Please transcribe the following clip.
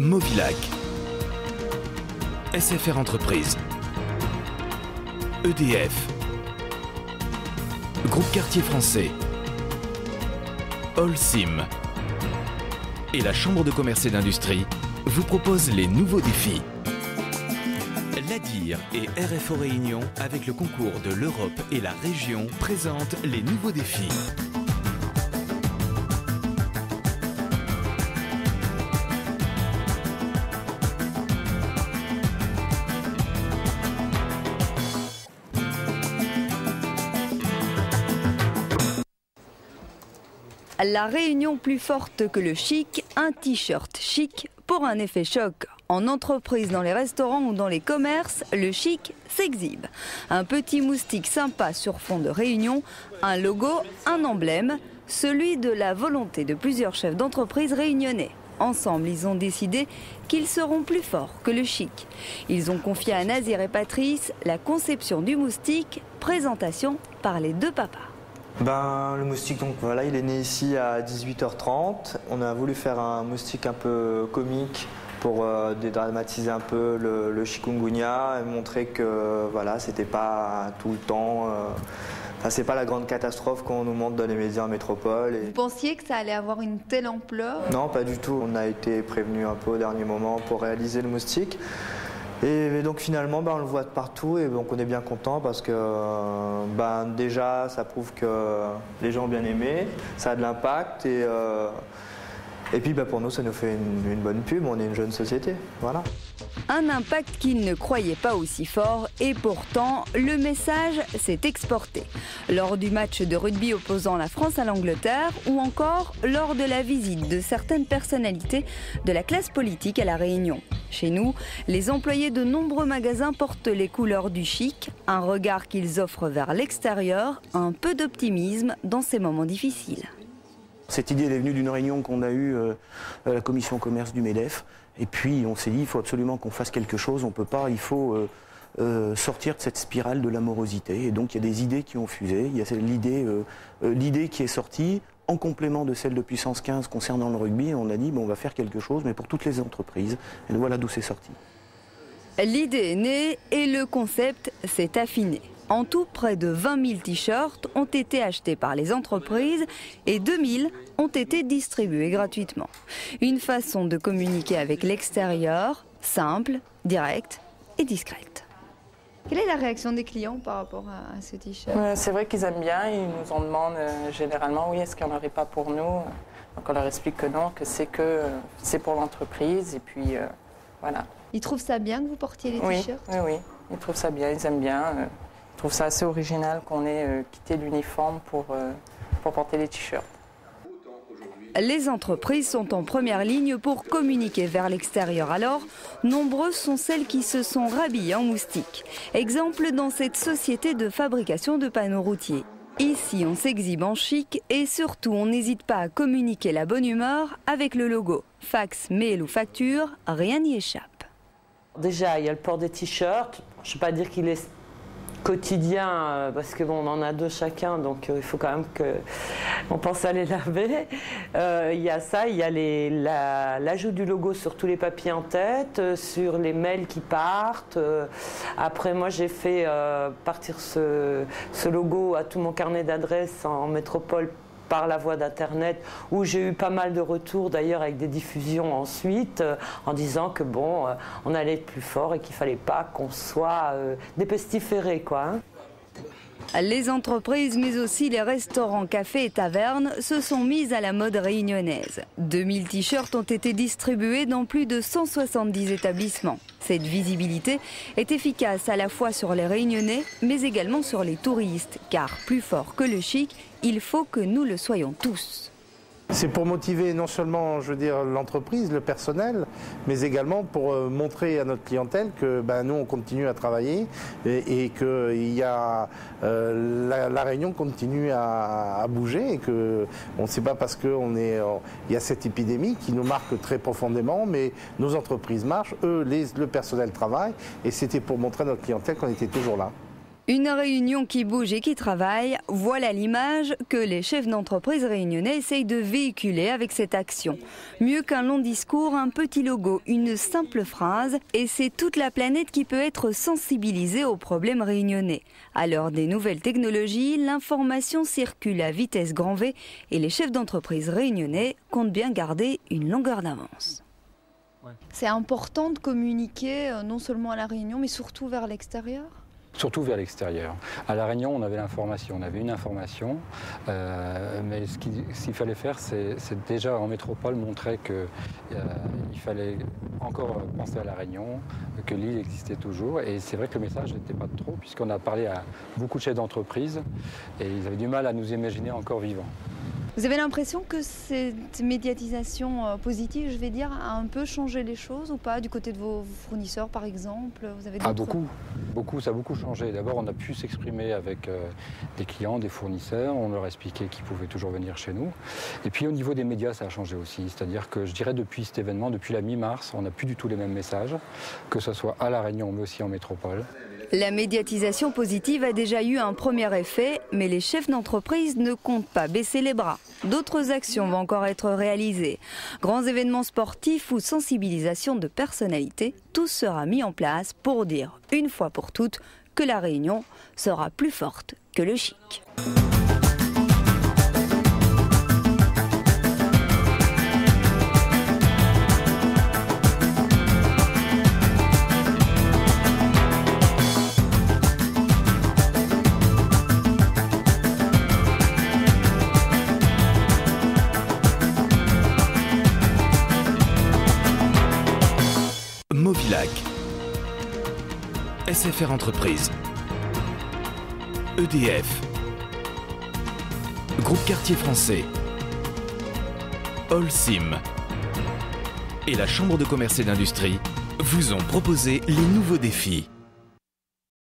Movilac, SFR Entreprises, EDF, Groupe Quartier Français, Holcim et la Chambre de commerce et d'industrie vous proposent les nouveaux défis. L'ADIR et RFO Réunion, avec le concours de l'Europe et la région, présentent les nouveaux défis. La réunion plus forte que le chic, un t-shirt chic pour un effet choc. En entreprise, dans les restaurants ou dans les commerces, le chic s'exhibe. Un petit moustique sympa sur fond de réunion, un logo, un emblème, celui de la volonté de plusieurs chefs d'entreprise réunionnais. Ensemble, ils ont décidé qu'ils seront plus forts que le chic. Ils ont confié à Nazir et Patrice la conception du moustique, présentation par les deux papas. Le moustique, donc voilà, il est né ici à 18h30. On a voulu faire un moustique un peu comique pour dédramatiser un peu le chikungunya et montrer que voilà, c'était pas tout le temps. C'est pas la grande catastrophe qu'on nous montre dans les médias en métropole. Vous pensiez que ça allait avoir une telle ampleur? Non, pas du tout. On a été prévenus un peu au dernier moment pour réaliser le moustique. Et donc finalement, on le voit de partout et donc on est bien content parce que déjà, ça prouve que les gens ont bien aimé, ça a de l'impact et puis pour nous, ça nous fait une bonne pub, on est une jeune société, voilà. Un impact qu'ils ne croyaient pas aussi fort et pourtant, le message s'est exporté. Lors du match de rugby opposant la France à l'Angleterre ou encore lors de la visite de certaines personnalités de la classe politique à La Réunion. Chez nous, les employés de nombreux magasins portent les couleurs du chic, un regard qu'ils offrent vers l'extérieur, un peu d'optimisme dans ces moments difficiles. Cette idée elle est venue d'une réunion qu'on a eue à la commission commerce du MEDEF. Et puis on s'est dit, il faut absolument qu'on fasse quelque chose, on peut pas, il faut sortir de cette spirale de l'amorosité. Et donc il y a des idées qui ont fusé, il y a l'idée qui est sortie, en complément de celle de Puissance 15 concernant le rugby. On a dit, on va faire quelque chose, mais pour toutes les entreprises. Et voilà d'où c'est sorti. L'idée est née et le concept s'est affiné. En tout, près de 20 000 t-shirts ont été achetés par les entreprises et 2 000 ont été distribués gratuitement. Une façon de communiquer avec l'extérieur, simple, directe et discrète. Quelle est la réaction des clients par rapport à ce t-shirt? C'est vrai qu'ils aiment bien, ils nous en demandent généralement, oui, est-ce qu'il n'y en aurait pas pour nous? Donc on leur explique que non, que c'est pour l'entreprise et puis voilà. Ils trouvent ça bien que vous portiez les t-shirts? Oui, ils trouvent ça bien, ils aiment bien. Je trouve ça assez original qu'on ait quitté l'uniforme pour porter les t-shirts. Les entreprises sont en première ligne pour communiquer vers l'extérieur. Alors, nombreuses sont celles qui se sont rhabillées en moustique. Exemple dans cette société de fabrication de panneaux routiers. Ici, on s'exhibe en chic et surtout, on n'hésite pas à communiquer la bonne humeur avec le logo. Fax, mail ou facture, rien n'y échappe. Déjà, il y a le port des t-shirts. Je ne vais pas dire qu'il est quotidien parce que on en a deux chacun, donc il faut quand même qu'on pense à les laver. Il y a ça, il y a l'ajout du logo sur tous les papiers en tête, sur les mails qui partent. Après, moi j'ai fait partir ce logo à tout mon carnet d'adresses en métropole par la voie d'internet, où j'ai eu pas mal de retours d'ailleurs avec des diffusions ensuite, en disant que on allait être plus fort et qu'il fallait pas qu'on soit des pestiférés, quoi. Les entreprises, mais aussi les restaurants, cafés et tavernes se sont mises à la mode réunionnaise. 2000 t-shirts ont été distribués dans plus de 170 établissements. Cette visibilité est efficace à la fois sur les Réunionnais, mais également sur les touristes, car plus fort que le chic, il faut que nous le soyons tous. C'est pour motiver non seulement, je veux dire, l'entreprise, le personnel, mais également pour montrer à notre clientèle que nous, on continue à travailler et que la Réunion continue à bouger et que on ne sait pas parce qu'il y a cette épidémie qui nous marque très profondément, mais nos entreprises marchent, le personnel travaille et c'était pour montrer à notre clientèle qu'on était toujours là. Une réunion qui bouge et qui travaille, voilà l'image que les chefs d'entreprise réunionnais essayent de véhiculer avec cette action. Mieux qu'un long discours, un petit logo, une simple phrase, et c'est toute la planète qui peut être sensibilisée aux problèmes réunionnais. À l'heure des nouvelles technologies, l'information circule à vitesse grand V et les chefs d'entreprise réunionnais comptent bien garder une longueur d'avance. C'est important de communiquer non seulement à la Réunion, mais surtout vers l'extérieur ? Surtout vers l'extérieur. À La Réunion, on avait l'information, on avait une information, mais ce qu'il fallait faire, c'est déjà en métropole montrer qu'il fallait encore penser à La Réunion, que l'île existait toujours. Et c'est vrai que le message n'était pas trop, puisqu'on a parlé à beaucoup de chefs d'entreprise et ils avaient du mal à nous imaginer encore vivants. Vous avez l'impression que cette médiatisation positive, je vais dire, a un peu changé les choses ou pas, du côté de vos fournisseurs par exemple? Vous avez Beaucoup, ça a beaucoup changé. D'abord, on a pu s'exprimer avec des clients, des fournisseurs, on leur expliquait qu'ils pouvaient toujours venir chez nous. Et puis au niveau des médias, ça a changé aussi. C'est-à-dire que je dirais depuis cet événement, depuis la mi-mars, on n'a plus du tout les mêmes messages, que ce soit à La Réunion mais aussi en métropole. La médiatisation positive a déjà eu un premier effet, mais les chefs d'entreprise ne comptent pas baisser les bras. D'autres actions vont encore être réalisées. Grands événements sportifs ou sensibilisation de personnalités, tout sera mis en place pour dire une fois pour toutes que la Réunion sera plus forte que le chic. Mobilac, SFR Entreprises, EDF, Groupe Quartier Français, Holcim et la Chambre de commerce et d'industrie vous ont proposé les nouveaux défis.